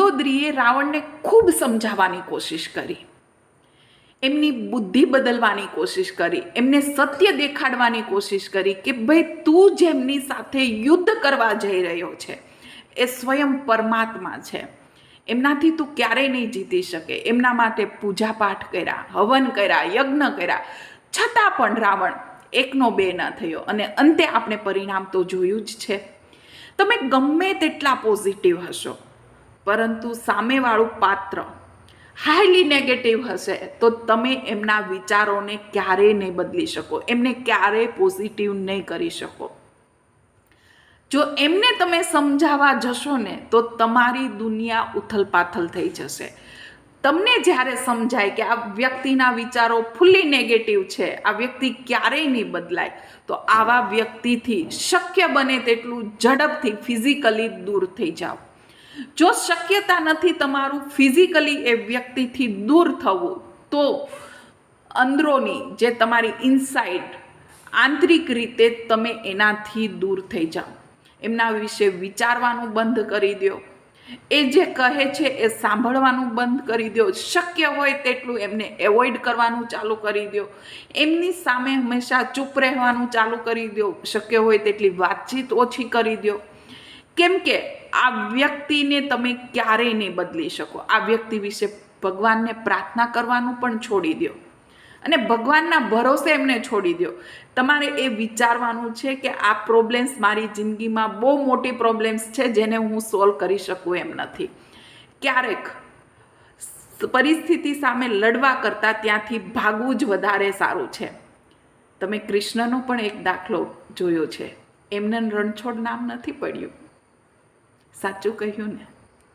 મંદોદરીએ રાવણને ખૂબ સમજાવવાની કોશિશ કરી, એમની બુદ્ધિ બદલવાની કોશિશ કરી, એમને સત્ય દેખાડવાની કોશિશ કરી કે ભાઈ તું જેમની સાથે યુદ્ધ કરવા જઈ રહ્યો છે એ સ્વયં પરમાત્મા છે, એમનાથી તું ક્યારેય નહીં જીતી શકે. એમના માટે પૂજાપાઠ કર્યા, હવન કર્યા, યજ્ઞ કર્યા, છતાં પણ રાવણ એકનો બે ન થયો અને અંતે આપણે પરિણામ તો જોયું જ છે. તમે ગમે તેટલા પોઝિટિવ હશો, પરંતુ સામેવાળું પાત્ર હાઈલી નેગેટિવ હશે તો તમે એમના વિચારોને ક્યારેય નહીં બદલી શકો, એમને ક્યારેય પોઝિટિવ નહીં કરી શકો. જો એમને તમે સમજાવવા જશો ને તો તમારી દુનિયા ઉથલપાથલ થઈ જશે. તમને જ્યારે સમજાય કે આ વ્યક્તિના વિચારો ફૂલ્લી નેગેટિવ છે, આ વ્યક્તિ ક્યારેય નહીં બદલાય, તો આવા વ્યક્તિથી શક્ય બને તેટલું ઝડપથી ફિઝિકલી દૂર થઈ જાઓ. જો શક્યતા નથી તમારું ફિઝિકલી એ વ્યક્તિથી દૂર થવું, તો અંદરોની જે તમારી ઇનસાઇડ આંતરિક રીતે તમે એનાથી દૂર થઈ જાઓ. એમના વિશે વિચારવાનું બંધ કરી દો, એ જે કહે છે એ સાંભળવાનું બંધ કરી દો, શક્ય હોય તેટલું એમને એવોઇડ કરવાનું ચાલુ કરી દો, એમની સામે હંમેશા ચૂપ રહેવાનું ચાલુ કરી દો, શક્ય હોય તેટલી વાતચીત ઓછી કરી દો. કેમ કે આ વ્યક્તિને તમે ક્યારેય નહીં બદલી શકો. આ વ્યક્તિ વિશે ભગવાનને પ્રાર્થના કરવાનું પણ છોડી દો અને ભગવાનના ભરોસે એમને છોડી દો. તમારે એ વિચારવાનું છે કે આ પ્રોબ્લેમ્સ મારી જિંદગીમાં બહુ મોટી પ્રોબ્લેમ્સ છે જેને હું સોલ્વ કરી શકું એમ નથી. ક્યારેક પરિસ્થિતિ સામે લડવા કરતાં ત્યાંથી ભાગવું જ વધારે સારું છે. તમે કૃષ્ણનો પણ એક દાખલો જોયો છે, એમને રણછોડ નામ નથી પડ્યું. સાચું કહ્યું ને?